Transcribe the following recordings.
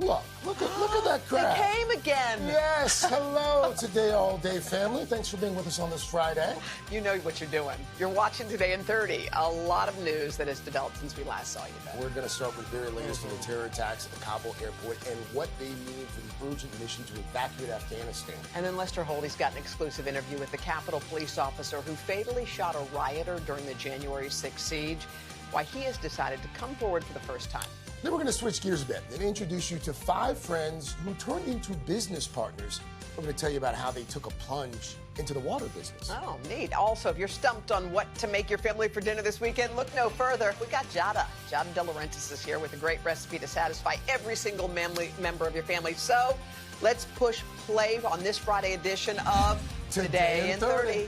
Look at that crowd. They came again. Yes, hello Today All Day family. Thanks for being with us on this Friday. You know what you're doing. You're watching Today in 30. A lot of news that has developed since we last saw you, Ben. We're going to start with the very latest on the terror attacks at the Kabul airport and what they mean for the urgent mission to evacuate Afghanistan. And then Lester Holdy's got an exclusive interview with the Capitol police officer who fatally shot a rioter during the January 6th siege, why he has decided to come forward for the first time. Then we're going to switch gears a bit and introduce you to 5 friends who turned into business partners. We're going to tell you about how they took a plunge into the water business. Oh, neat. Also, if you're stumped on what to make your family for dinner this weekend, look no further. We got Jada. Jada De Laurentiis is here with a great recipe to satisfy every single member of your family. So let's push play on this Friday edition of Today in 30.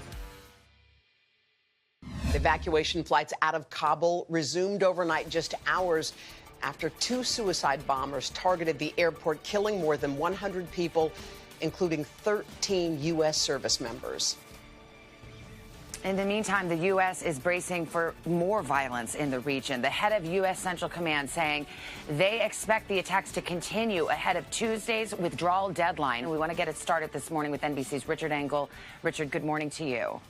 Evacuation flights out of Kabul resumed overnight just hours after 2 suicide bombers targeted the airport, killing more than 100 people, including 13 U.S. service members. In the meantime, the U.S. is bracing for more violence in the region. The head of U.S. Central Command saying they expect the attacks to continue ahead of Tuesday's withdrawal deadline. We want to get it started this morning with NBC's Richard Engel. Richard, good morning to you.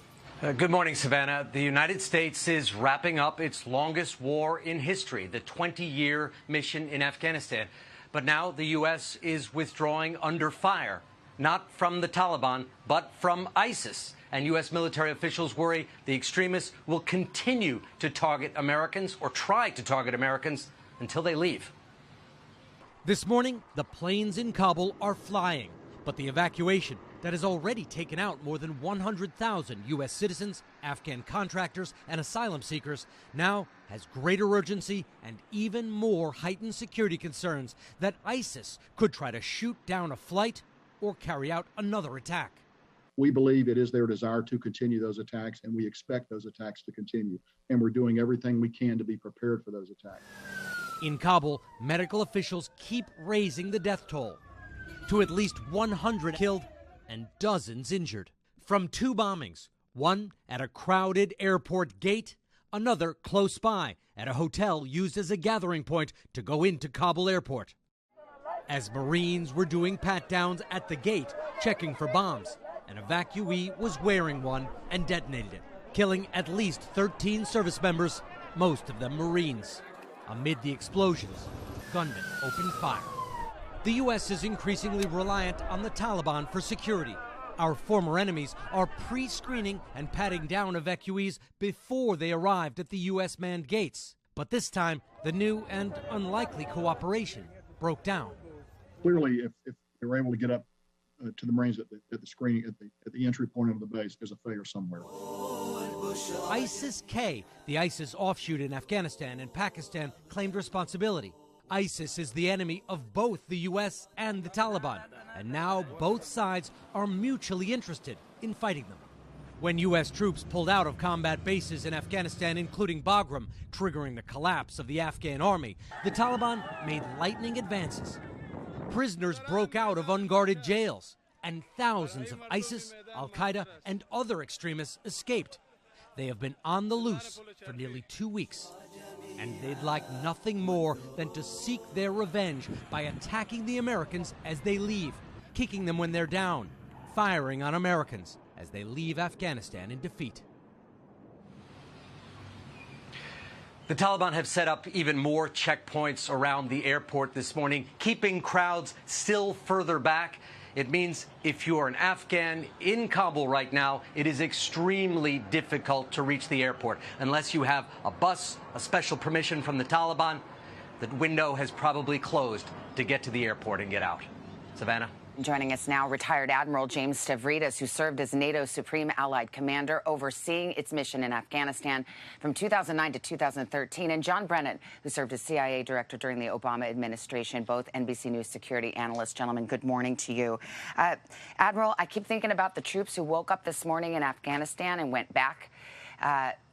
Good morning, Savannah. The United States is wrapping up its longest war in history, the 20-year mission in Afghanistan. But now the U.S. is withdrawing under fire, not from the Taliban, but from ISIS. And U.S. military officials worry the extremists will continue to target Americans or try to target Americans until they leave. This morning, the planes in Kabul are flying, but the evacuation that has already taken out more than 100,000 U.S. citizens, Afghan contractors, and asylum seekers now has greater urgency and even more heightened security concerns that ISIS could try to shoot down a flight or carry out another attack. We believe it is their desire to continue those attacks, and we expect those attacks to continue. And we're doing everything we can to be prepared for those attacks. In Kabul, medical officials keep raising the death toll to at least 100 killed and dozens injured. From 2 bombings, one at a crowded airport gate, another close by at a hotel used as a gathering point to go into Kabul airport. As Marines were doing pat-downs at the gate, checking for bombs, an evacuee was wearing one and detonated it, killing at least 13 service members, most of them Marines. Amid the explosions, gunmen opened fire. The U.S. is increasingly reliant on the Taliban for security. Our former enemies are pre-screening and patting down evacuees before they arrived at the U.S. manned gates. But this time, the new and unlikely cooperation broke down. Clearly, if they were able to get up to the Marines at the screening at the entry point of the base, there's a failure somewhere. ISIS-K, the ISIS offshoot in Afghanistan and Pakistan, claimed responsibility. ISIS is the enemy of both the U.S. and the Taliban, and now both sides are mutually interested in fighting them. When U.S. troops pulled out of combat bases in Afghanistan, including Bagram, triggering the collapse of the Afghan army, the Taliban made lightning advances. Prisoners broke out of unguarded jails, and thousands of ISIS, Al-Qaeda, and other extremists escaped. They have been on the loose for nearly 2 weeks. And they'd like nothing more than to seek their revenge by attacking the Americans as they leave, kicking them when they're down, firing on Americans as they leave Afghanistan in defeat. The Taliban have set up even more checkpoints around the airport this morning, keeping crowds still further back. It means if you are an Afghan in Kabul right now, it is extremely difficult to reach the airport. Unless you have a bus, a special permission from the Taliban, the window has probably closed to get to the airport and get out. Savannah? Joining us now, retired Admiral James Stravidis, who served as NATO's Supreme Allied Commander, overseeing its mission in Afghanistan from 2009 to 2013, and John Brennan, who served as CIA Director during the Obama administration, both NBC News security analysts. Gentlemen, good morning to you. Admiral, I keep thinking about the troops who woke up this morning in Afghanistan and went back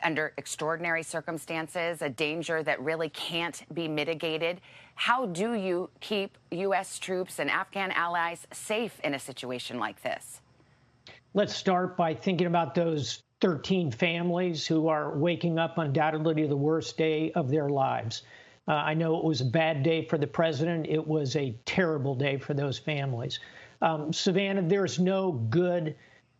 under extraordinary circumstances, a danger that really can't be mitigated. How do you keep U.S. troops and Afghan allies safe in a situation like this? Let's start by thinking about those 13 families who are waking up undoubtedly to the worst day of their lives. I know it was a bad day for the president. It was a terrible day for those families. Savannah, there's no good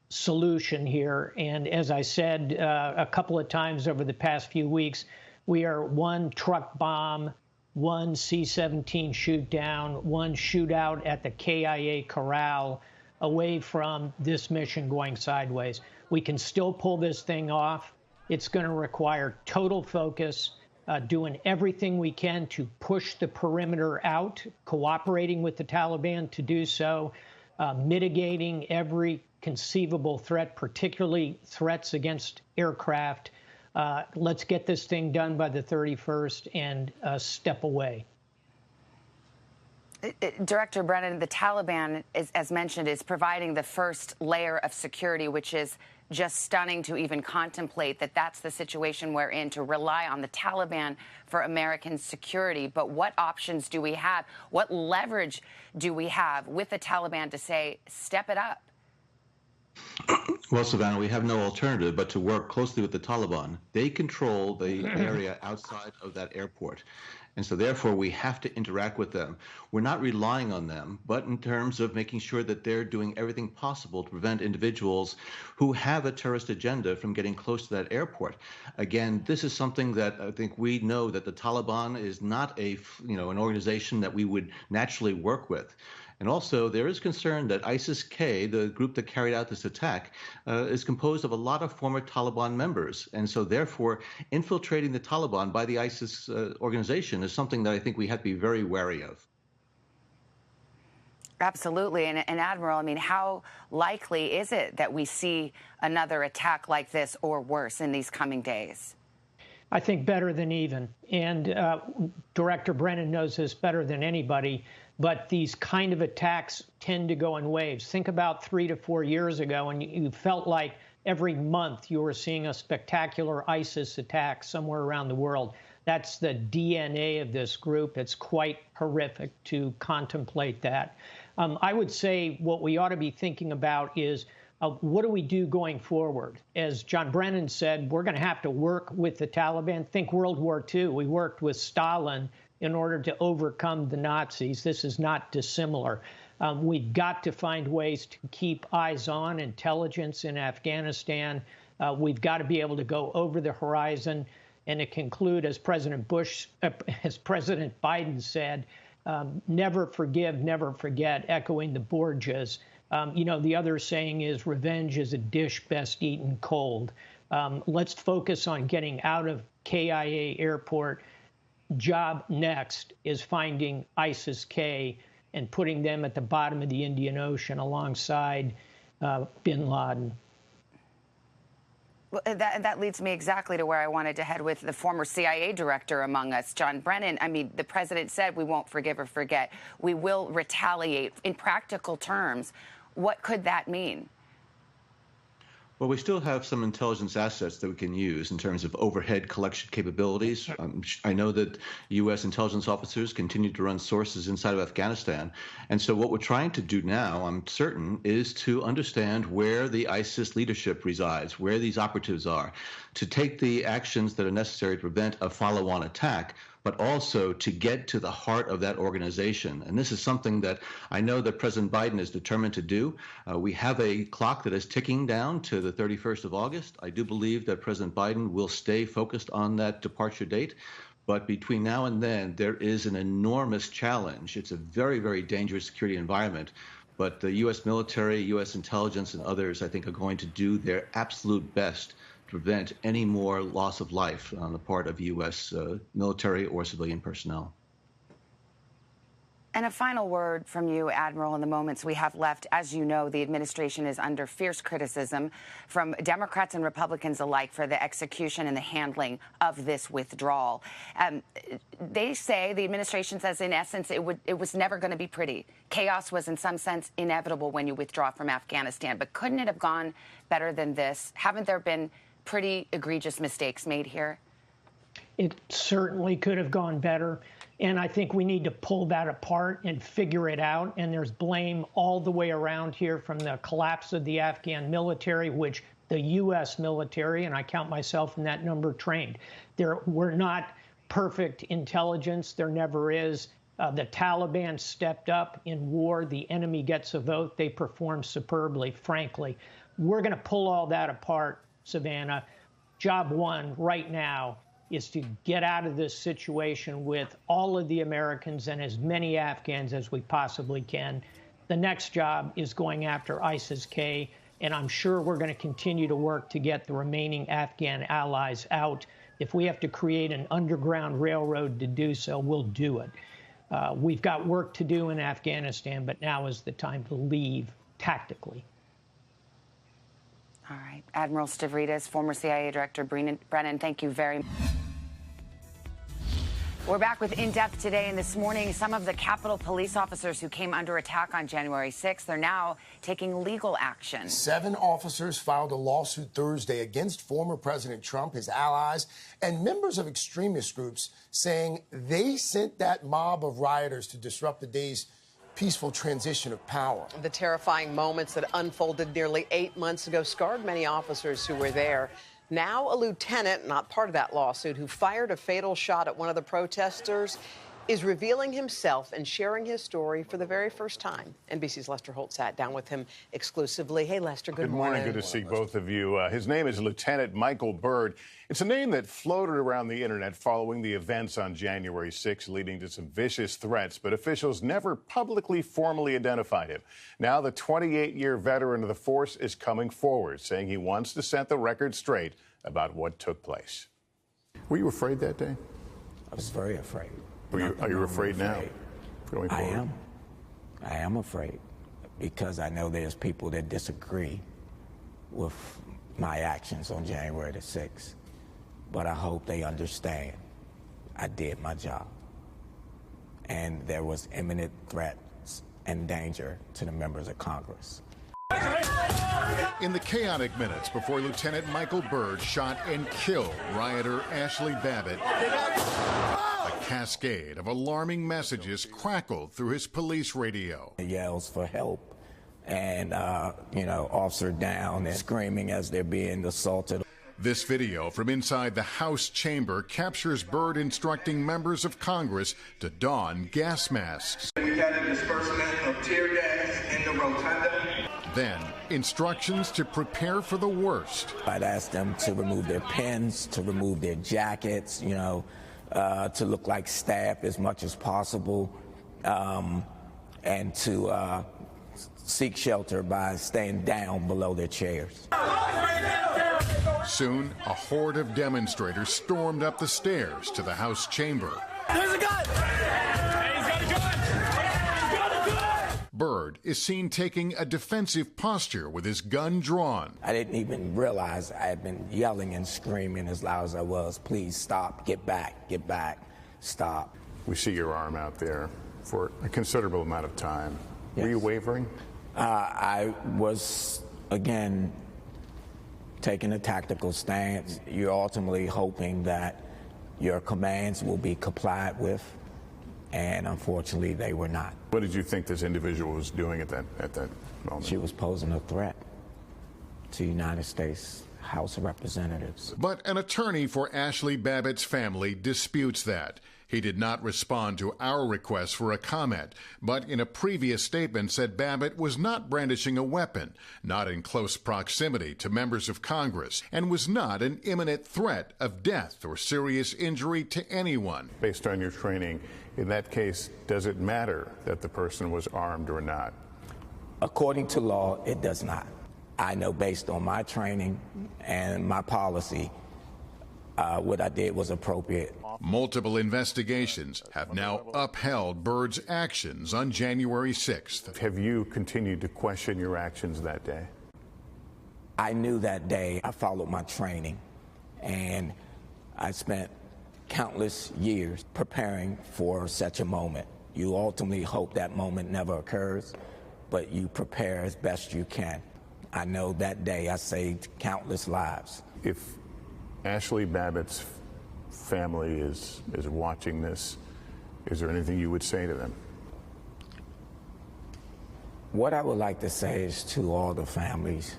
solution here. And as I said a couple of times over the past few weeks, we are one truck bomb, one C-17 shoot down, one shootout at the KIA corral away from this mission going sideways. We can still pull this thing off. It's going to require total focus, doing everything we can to push the perimeter out, cooperating with the Taliban to do so, mitigating every conceivable threat, particularly threats against aircraft. Let's get this thing done by the 31st and step away. Director Brennan, the Taliban, as mentioned, is providing the first layer of security, which is just stunning to even contemplate that that's the situation we're in, to rely on the Taliban for American security. But what options do we have? What leverage do we have with the Taliban to say, step it up? Well, Savannah, we have no alternative but to work closely with the Taliban. They control the area outside of that airport. And so therefore, we have to interact with them. We're not relying on them, but in terms of making sure that they're doing everything possible to prevent individuals who have a terrorist agenda from getting close to that airport. Again, this is something that I think we know that the Taliban is not an organization that we would naturally work with. And also, there is concern that ISIS-K, the group that carried out this attack, is composed of a lot of former Taliban members. And so, therefore, infiltrating the Taliban by the ISIS organization is something that I think we have to be very wary of. Absolutely. And Admiral, I mean, how likely is it that we see another attack like this or worse in these coming days? I think better than even. And Director Brennan knows this better than anybody. But these kind of attacks tend to go in waves. Think about 3 to 4 years ago, and you felt like every month you were seeing a spectacular ISIS attack somewhere around the world. That's the DNA of this group. It's quite horrific to contemplate that. I would say what we ought to be thinking about is what do we do going forward? As John Brennan said, we're going to have to work with the Taliban. Think World War II. We worked with Stalin in order to overcome the Nazis. This is not dissimilar. We've got to find ways to keep eyes on intelligence in Afghanistan. We've got to be able to go over the horizon and to conclude, as President Biden said, never forgive, never forget, echoing the Borgias. The other saying is revenge is a dish best eaten cold. Let's focus on getting out of KIA Airport. Job next is finding ISIS-K and putting them at the bottom of the Indian Ocean alongside bin Laden. Well, that leads me exactly to where I wanted to head with the former CIA director among us, John Brennan. I mean, the president said we won't forgive or forget. We will retaliate. In practical terms, what could that mean? Well, we still have some intelligence assets that we can use in terms of overhead collection capabilities. I know that U.S. intelligence officers continue to run sources inside of Afghanistan. And so what we're trying to do now, I'm certain, is to understand where the ISIS leadership resides, where these operatives are, to take the actions that are necessary to prevent a follow-on attack, but also to get to the heart of that organization. And this is something that I know that President Biden is determined to do. We have a clock that is ticking down to the 31st of August. I do believe that President Biden will stay focused on that departure date. But between now and then, there is an enormous challenge. It's a very, very dangerous security environment. But the U.S. military, U.S. intelligence, and others, I think, are going to do their absolute best prevent any more loss of life on the part of U.S. military or civilian personnel. And a final word from you, Admiral, in the moments we have left. As you know, the administration is under fierce criticism from Democrats and Republicans alike for the execution and the handling of this withdrawal. They say, the administration says, in essence, it was never going to be pretty. Chaos was, in some sense, inevitable when you withdraw from Afghanistan. But couldn't it have gone better than this? Haven't there been pretty egregious mistakes made here? It certainly could have gone better. And I think we need to pull that apart and figure it out. And there's blame all the way around here, from the collapse of the Afghan military, which the U.S. military, and I count myself in that number, trained. We're not perfect intelligence. There never is. The Taliban stepped up in war. The enemy gets a vote. They perform superbly, frankly. We're going to pull all that apart, Savannah. Job one right now is to get out of this situation with all of the Americans and as many Afghans as we possibly can. The next job is going after ISIS-K, and I'm sure we're going to continue to work to get the remaining Afghan allies out. If we have to create an underground railroad to do so, we'll do it. We've got work to do in Afghanistan, but now is the time to leave tactically. All right. Admiral Stravidis, former CIA Director Brennan, thank you very much. We're back with In Depth today, and this morning, some of the Capitol police officers who came under attack on January 6th are now taking legal action. 7 officers filed a lawsuit Thursday against former President Trump, his allies, and members of extremist groups, saying they sent that mob of rioters to disrupt the day's peaceful transition of power. The terrifying moments that unfolded nearly 8 months ago scarred many officers who were there. Now a lieutenant, not part of that lawsuit, who fired a fatal shot at one of the protesters, is revealing himself and sharing his story for the very first time. NBC's Lester Holt sat down with him exclusively. Hey, Lester, good morning. Good to see both of you. His name is Lieutenant Michael Byrd. It's a name that floated around the internet following the events on January 6, leading to some vicious threats, but officials never publicly formally identified him. Now the 28-year veteran of the force is coming forward, saying he wants to set the record straight about what took place. Were you afraid that day? I was very afraid. Are you afraid now? Going I forward? am. I am afraid because I know there's people that disagree with my actions on January the 6th. But I hope they understand I did my job. And there was imminent threats and danger to the members of Congress. In the chaotic minutes before Lieutenant Michael Byrd shot and killed rioter Ashli Babbitt, a cascade of alarming messages crackled through his police radio. Yells for help and, officer down and screaming as they're being assaulted. This video from inside the House chamber captures Byrd instructing members of Congress to don gas masks. We had a disbursement of tear gas in the rotunda. Then, instructions to prepare for the worst. I'd ask them to remove their pins, to remove their jackets, to look like staff as much as possible, and to seek shelter by staying down below their chairs. Soon, a horde of demonstrators stormed up the stairs to the House chamber. There's a gun! He's got a gun! He's got a gun! Byrd is seen taking a defensive posture with his gun drawn. I didn't even realize I had been yelling and screaming as loud as I was. Please stop, get back, stop. We see your arm out there for a considerable amount of time. Yes. Were you wavering? I was, again, taking a tactical stance. You're ultimately hoping that your commands will be complied with, and unfortunately they were not. What did you think this individual was doing at that moment? She was posing a threat to the United States House of Representatives. But an attorney for Ashli Babbitt's family disputes that. He did not respond to our request for a comment, but in a previous statement said Babbitt was not brandishing a weapon, not in close proximity to members of Congress, and was not an imminent threat of death or serious injury to anyone. Based on your training, in that case, does it matter that the person was armed or not? According to law, it does not. I know based on my training and my policy, what I did was appropriate. Multiple investigations have now upheld Byrd's actions on January 6th. Have you continued to question your actions that day? I knew that day. I followed my training, and I spent countless years preparing for such a moment. You ultimately hope that moment never occurs, but you prepare as best you can. I know that day I saved countless lives. If Ashli Babbitt's family is watching this, is there anything you would say to them? What I would like to say is to all the families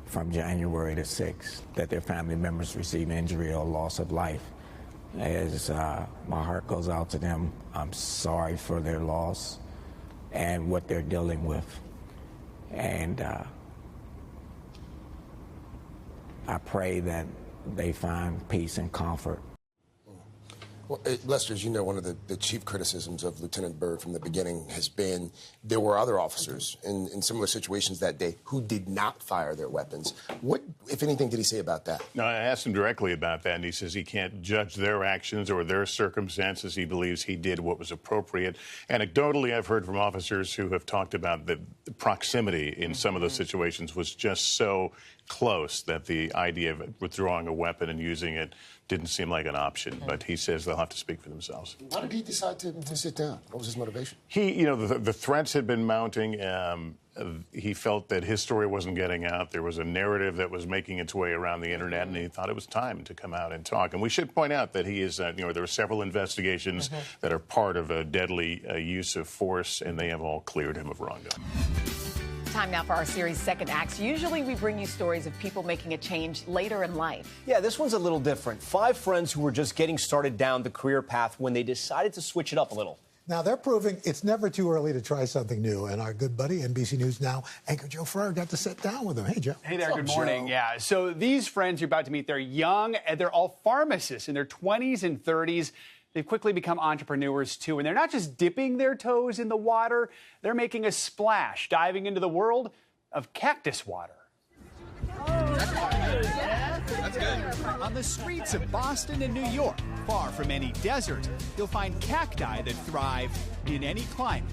from January the 6th, that their family members receive injury or loss of life, As my heart goes out to them, I'm sorry for their loss and what they're dealing with. And I pray that they find peace and comfort. Well, Lester, as you know, one of the chief criticisms of Lieutenant Byrd from the beginning has been there were other officers in similar situations that day who did not fire their weapons. What, if anything, did he say about that? No, I asked him directly about that, and he says he can't judge their actions or their circumstances. He believes he did what was appropriate. Anecdotally, I've heard from officers who have talked about the proximity in some of those situations was just so close that the idea of withdrawing a weapon and using it didn't seem like an option. But he says they'll have to speak for themselves. Why did he decide to sit down? What was his motivation? The threats had been mounting. He felt that his story wasn't getting out. There was a narrative that was making its way around the internet, and he thought it was time to come out and talk. And we should point out that he is, there are several investigations that are part of a deadly use of force, and they have all cleared him of wrongdoing. Time now for our series' second act. Usually we bring you stories of people making a change later in life. Yeah, this one's a little different. 5 friends who were just getting started down the career path when they decided to switch it up a little. Now, they're proving it's never too early to try something new. And our good buddy, NBC News Now anchor Joe Ferrer, got to sit down with them. Hey, Joe. Hey there, good morning. Yeah, so these friends you're about to meet, they're young, and they're all pharmacists in their 20s and 30s. They've quickly become entrepreneurs, too. And they're not just dipping their toes in the water. They're making a splash, diving into the world of cactus water. That's good. On the streets of Boston and New York, far from any desert, you'll find cacti that thrive in any climate.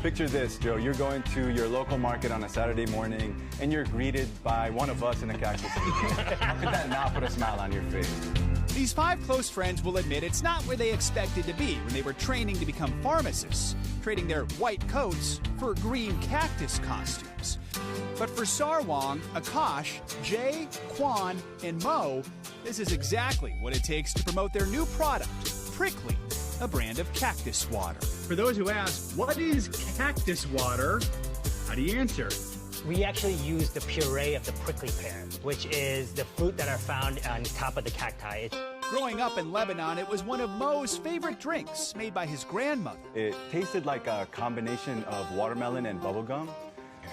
Picture this, Joe. You're going to your local market on a Saturday morning, and you're greeted by one of us in a cactus. How could that not put a smile on your face? These 5 close friends will admit it's not where they expected to be when they were training to become pharmacists, trading their white coats for green cactus costumes. But for Sarwang, Akash, Jay, Kwan, and Mo, this is exactly what it takes to promote their new product, Prickly, a brand of cactus water. For those who ask, what is cactus water? How do you answer? We actually use the puree of the prickly pear, which is the fruit that are found on top of the cacti. Growing up in Lebanon, it was one of Mo's favorite drinks, made by his grandmother. It tasted like a combination of watermelon and bubblegum.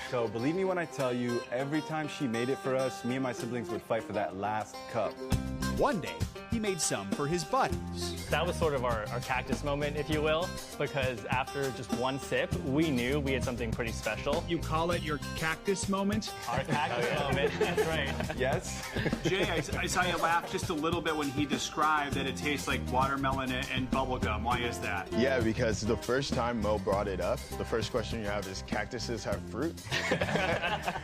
So believe me when I tell you, every time she made it for us, me and my siblings would fight for that last cup. One day, he made some for his buddies. That was sort of our cactus moment, if you will, because after just one sip, we knew we had something pretty special. You call it your cactus moment? Our cactus moment, that's right. Yes. Jay, I saw you laugh just a little bit when he described that it tastes like watermelon and bubblegum. Why is that? Yeah, because the first time Mo brought it up, the first question you have is, cactuses have fruit?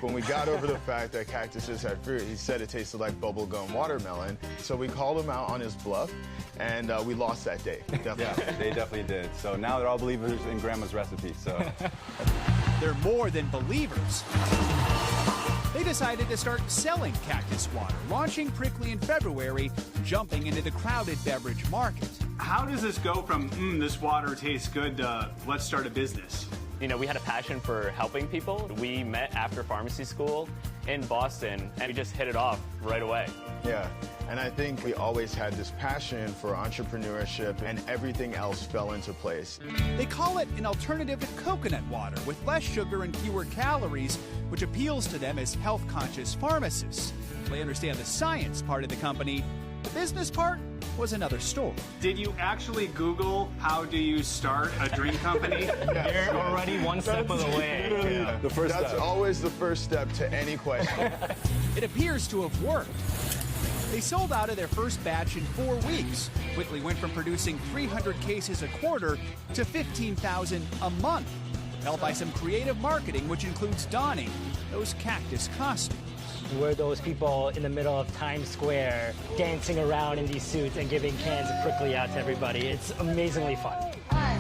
When we got over the fact that cactuses had fruit, he said it tasted like bubblegum watermelon. So we called him out on his bluff, and we lost that day. Definitely. Yeah, they definitely did. So now they're all believers in Grandma's recipe. So they're more than believers. They decided to start selling cactus water, launching Prickly in February, jumping into the crowded beverage market. How does this go from, this water tastes good, to let's start a business? You know, we had a passion for helping people. We met after pharmacy school in Boston, and we just hit it off right away. Yeah, and I think we always had this passion for entrepreneurship, and everything else fell into place. They call it an alternative to coconut water with less sugar and fewer calories, which appeals to them as health-conscious pharmacists. They understand the science part of the company. The business part was another story. Did you actually Google how do you start a drink company? You're already one step of the way. Yeah. That's always the first step to any question. It appears to have worked. They sold out of their first batch in 4 weeks, quickly went from producing 300 cases a quarter to 15,000 a month, helped by some creative marketing, which includes donning those cactus costumes. We're those people in the middle of Times Square dancing around in these suits and giving cans of Prickly out to everybody. It's amazingly fun.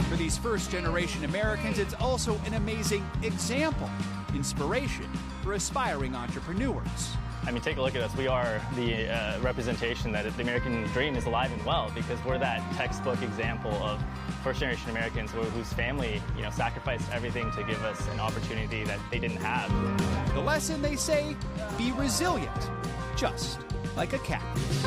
For these first-generation Americans, it's also an amazing example, inspiration for aspiring entrepreneurs. I mean, take a look at us. We are the representation that the American dream is alive and well, because we're that textbook example of first-generation Americans whose family, sacrificed everything to give us an opportunity that they didn't have. The lesson, they say, be resilient, just like a cactus.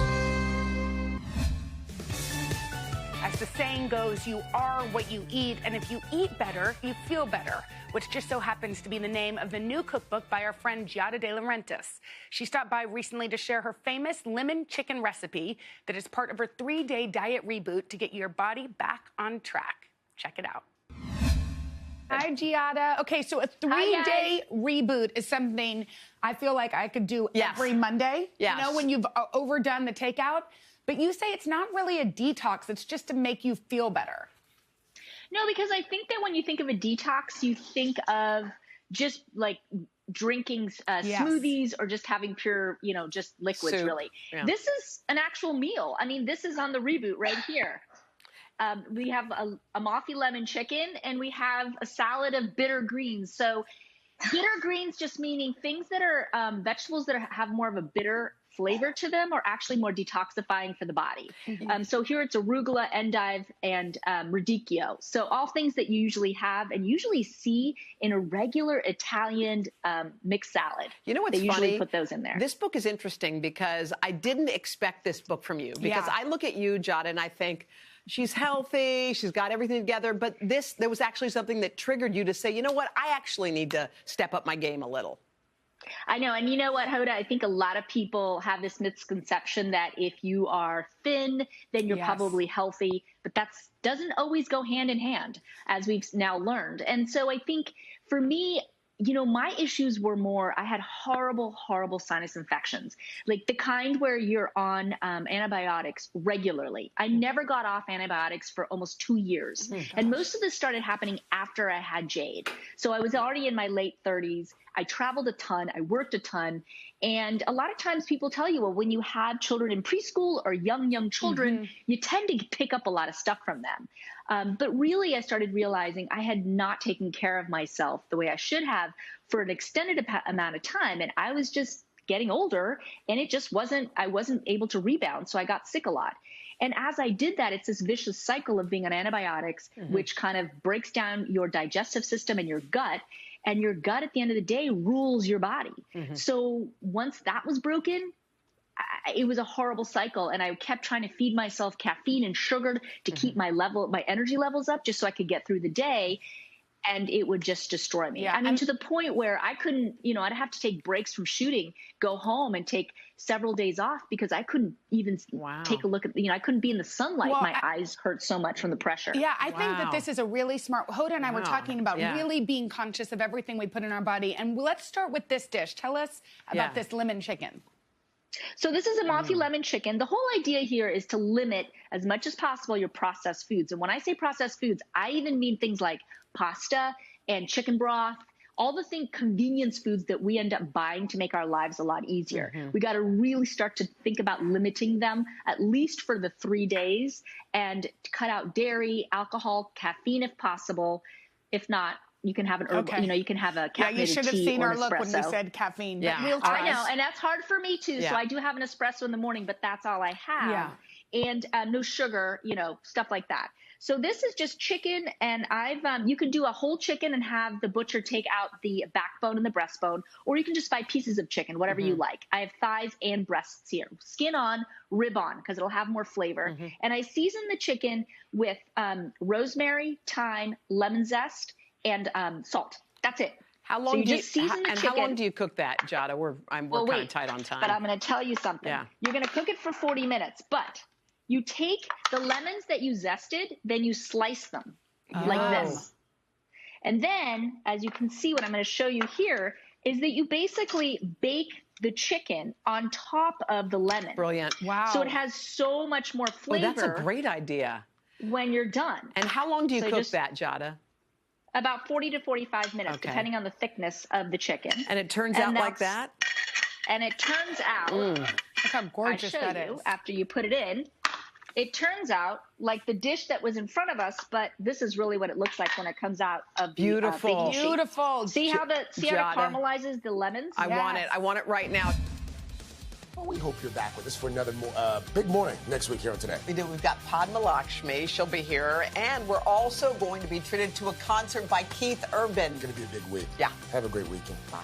the saying goes, you are what you eat, and if you eat better, you feel better, which just so happens to be the name of the new cookbook by our friend Giada De Laurentiis. She stopped by recently to share her famous lemon chicken recipe that is part of her 3-day diet reboot to get your body back on track. Check it out. Hi, Giada. Okay, so a 3-day reboot is something I feel like I could do every Monday. Yes. You know, when you've overdone the takeout. But you say it's not really a detox. It's just to make you feel better. No, because I think that when you think of a detox, you think of just like drinking smoothies or just having pure, you know, just liquids, Soup. really. Yeah. This is an actual meal. I mean, this is on the reboot right here. We have a Amalfi lemon chicken, and we have a salad of bitter greens. So bitter greens just meaning things that are vegetables that have more of a bitter flavor to them are actually more detoxifying for the body. So here it's arugula, endive, and radicchio. So all things that you usually have and usually see in a regular Italian mixed salad. You know what's they funny? usually put those in there. This book is interesting because I didn't expect this book from you. Because I look at you, Giada, and I think, she's healthy, she's got everything together, but there was actually something that triggered you to say, you know what, I actually need to step up my game a little. I know. And you know what, Hoda? I think a lot of people have this misconception that if you are thin, then you're probably healthy. But that doesn't always go hand in hand, as we've now learned. And so I think for me, you know, my issues were more, I had horrible, horrible sinus infections, like the kind where you're on antibiotics regularly. I never got off antibiotics for almost 2 years. And most of this started happening after I had Jade. So I was already in my late 30s. I traveled a ton. I worked a ton. And a lot of times people tell you, well, when you have children in preschool or young children, you tend to pick up a lot of stuff from them. But really, I started realizing I had not taken care of myself the way I should have for an extended amount of time. And I was just getting older, and it just I wasn't able to rebound. So I got sick a lot. And as I did that, it's this vicious cycle of being on antibiotics, which kind of breaks down your digestive system and your gut. And your gut, at the end of the day, rules your body. So once that was broken, it was a horrible cycle. And I kept trying to feed myself caffeine and sugar to keep my energy levels up just so I could get through the day. And it would just destroy me. I mean, to the point where I couldn't, you know, I'd have to take breaks from shooting, go home and take several days off because I couldn't even take a look at, you know, I couldn't be in the sunlight. My eyes hurt so much from the pressure. Yeah, I think that this is a really smart, Hoda and I were talking about really being conscious of everything we put in our body. And let's start with this dish. Tell us about this lemon chicken. So this is Amalfi lemon chicken. The whole idea here is to limit as much as possible your processed foods. And when I say processed foods, I even mean things like pasta and chicken broth, all the convenience foods that we end up buying to make our lives a lot easier. We got to really start to think about limiting them, at least for the 3 days, and cut out dairy, alcohol, caffeine if possible. If not, you can have an herbal, you know, you can have a caffeinated tea. You should have seen our look when we said caffeine. But we'll try. I know, and that's hard for me too. So I do have an espresso in the morning, but that's all I have. And no sugar, you know, stuff like that. So this is just chicken, and you can do a whole chicken and have the butcher take out the backbone and the breastbone, or you can just buy pieces of chicken, whatever you like. I have thighs and breasts here, skin on, rib on, because it'll have more flavor. And I season the chicken with rosemary, thyme, lemon zest, and salt. That's it. How long do you cook that, Giada? We're kind of tight on time. But I'm going to tell you something. You're going to cook it for 40 minutes, but you take the lemons that you zested, then you slice them like this. And then, as you can see, what I'm going to show you here is that you basically bake the chicken on top of the lemon. Brilliant. Wow. So it has so much more flavor. Well, that's a great idea. When you're done. And how long do you cook that, Giada? About 40 to 45 minutes, depending on the thickness of the chicken. And it turns out like that? And it turns out, look how gorgeous that is. After you put it in, it turns out like the dish that was in front of us, but this is really what it looks like when it comes out of the baking sheet. Beautiful. See how it caramelizes the lemons? I want it. I want it right now. Well, we hope you're back with us for another big morning next week here on Today. We do. We've got Padma Lakshmi. She'll be here. And we're also going to be treated to a concert by Keith Urban. It's going to be a big week. Yeah. Have a great weekend. Bye.